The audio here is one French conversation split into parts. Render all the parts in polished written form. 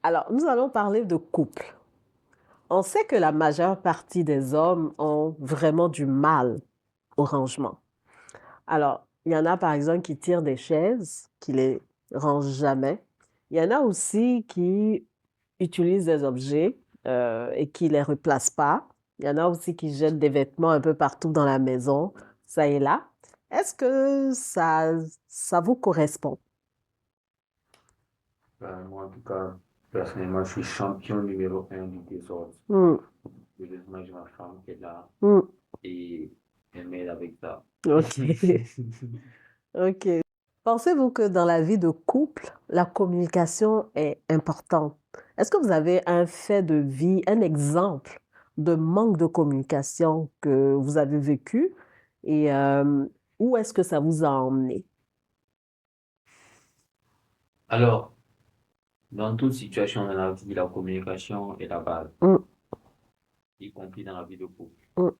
Alors, nous allons parler de couple. On sait que la majeure partie des hommes ont vraiment du mal au rangement. Alors, il y en a par exemple qui tirent des chaises, qui les rangent jamais. Il y en a aussi qui utilisent des objets et qui les replacent pas. Il y en a aussi qui jettent des vêtements un peu partout dans la maison, ça et là. Est-ce que ça vous correspond? Moi, en tout cas, personnellement, je suis champion numéro un du désordre. Hmm, Je laisse ma femme qui est là hmm, et elle m'aide avec ça. ok. Ok. Pensez-vous que dans la vie de couple, la communication est importante? Est-ce que vous avez un fait de vie, un exemple de manque de communication que vous avez vécu et où est-ce que ça vous a emmené? Alors, dans toute situation dans la vie, la communication est la base, Mm, y compris dans la vie de couple. mm,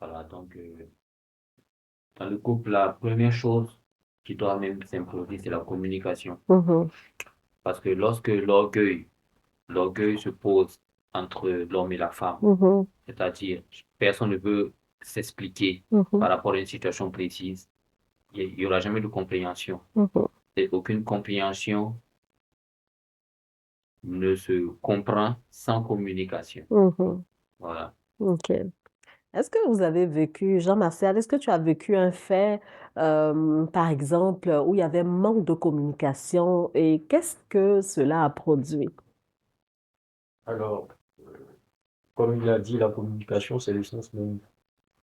Voilà, donc, dans le couple, la première chose qui doit même s'imposer, c'est la communication. mhm, Parce que lorsque l'orgueil se pose entre l'homme et la femme, mhm, c'est-à-dire personne ne veut s'expliquer mhm, par rapport à une situation précise, il n'y aura jamais de compréhension. mhm, Et aucune compréhension ne se comprend sans communication. mhm. Voilà. Ok. Est-ce que vous avez vécu, Jean-Martial, est-ce que tu as vécu un fait, par exemple, où il y avait manque de communication et qu'est-ce que cela a produit? Alors, comme il a dit, la communication, c'est l'essence même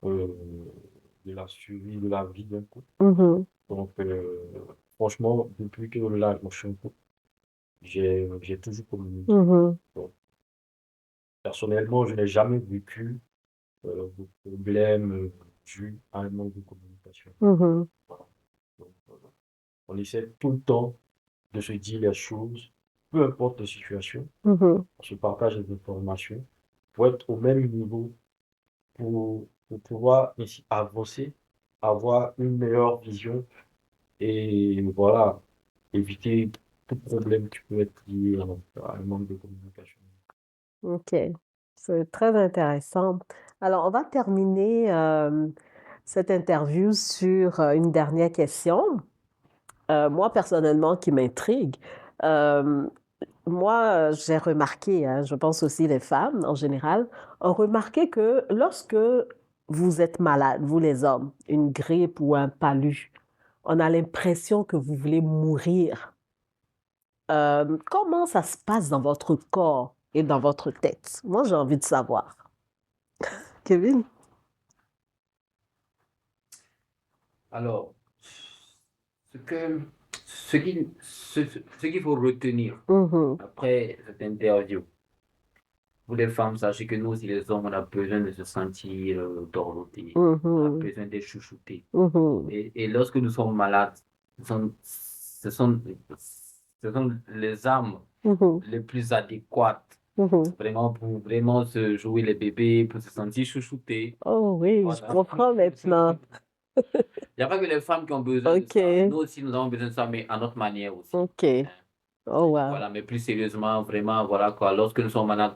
euh, de la survie, de la vie d'un couple. Mhm, Donc, franchement, depuis que là, je suis un couple, j'ai toujours communiqué. mhm, Donc, personnellement, je n'ai jamais vécu de problème dû à un manque de communication. mhm, Voilà. Donc, on essaie tout le temps de se dire les choses, peu importe la situation, mhm. on se partage des informations pour être au même niveau pour pouvoir ainsi avancer, avoir une meilleure vision et voilà, éviter tout problème qui peut être lié à un manque de communication. Ok, c'est très intéressant. Alors, on va terminer cette interview sur une dernière question. Moi, personnellement, qui m'intrigue. Euh, Moi, j'ai remarqué, hein, je pense aussi les femmes en général, ont remarqué que lorsque vous êtes malade, vous les hommes, une grippe ou un palu, on a l'impression que vous voulez mourir. Comment ça se passe dans votre corps et dans votre tête? Moi, j'ai envie de savoir. Kevin? Alors, ce que, ce qu'il faut retenir Mhm, après cette interview, pour les femmes, sachez que nous aussi, les hommes, on a besoin de se sentir dorlotés. On a mhm, besoin d'être chouchoutés. mhm. Et lorsque nous sommes malades, ce sont les âmes Mhm, les plus adéquates, mhm. vraiment pour vraiment se jouer les bébés, pour se sentir chouchoutés. Oh oui, je Voilà. comprends maintenant. Il n'y a pas que les femmes qui ont besoin de Ok, ça. Nous aussi, nous avons besoin de ça, mais à notre manière aussi. ok. Hein. Oh wow. Voilà, mais plus sérieusement, vraiment, voilà quoi. Lorsque nous sommes malades,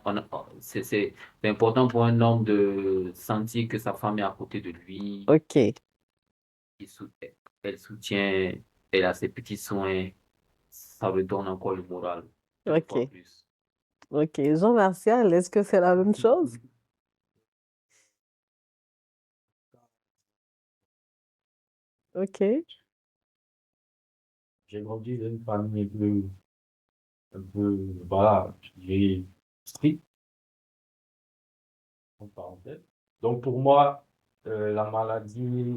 c'est important pour un homme de sentir que sa femme est à côté de lui, Ok, il sou- elle soutient, elle a ses petits soins, ça lui donne encore le moral, deux fois ok, plus. ok. Jean-Martial, est-ce que c'est la même chose? Ok. J'ai grandi dans une famille un peu, voilà, je dirais stricte, en parenthèse. Donc pour moi, la maladie,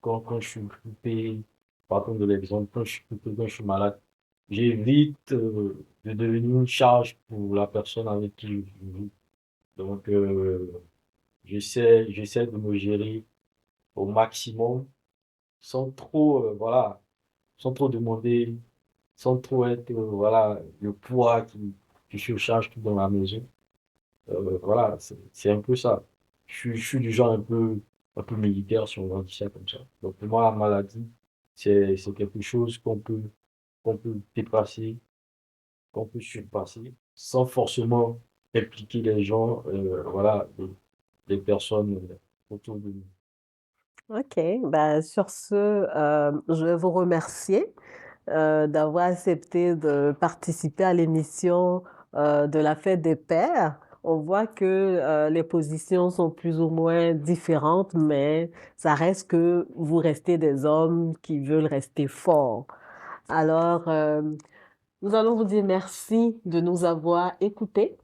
quand je suis occupé, partons de l'exemple, quand je suis occupé, quand je suis malade, j'évite de devenir une charge pour la personne avec qui je vis. Donc, j'essaie de me gérer au maximum sans trop, voilà, sans trop demander, sans trop être, voilà, le poids qui surcharge tout dans la maison. Voilà, c'est un peu ça. Je suis du genre un peu militaire, si on va dire ça comme ça. Donc, pour moi, la maladie, c'est quelque chose qu'on peut dépasser qu'on peut surpasser sans forcément impliquer les gens, voilà, les personnes autour de nous. OK. Ben, sur ce, je vais vous remercier d'avoir accepté de participer à l'émission de la Fête des Pères. On voit que les positions sont plus ou moins différentes, mais ça reste que vous restez des hommes qui veulent rester forts. Alors, nous allons vous dire merci de nous avoir écoutés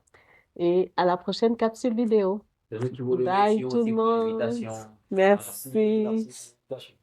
et à la prochaine capsule vidéo. C'est nous qui vous Bye remercions tout le aussi pour monde. l'invitation. Voilà. Merci Merci. pour l'invitation.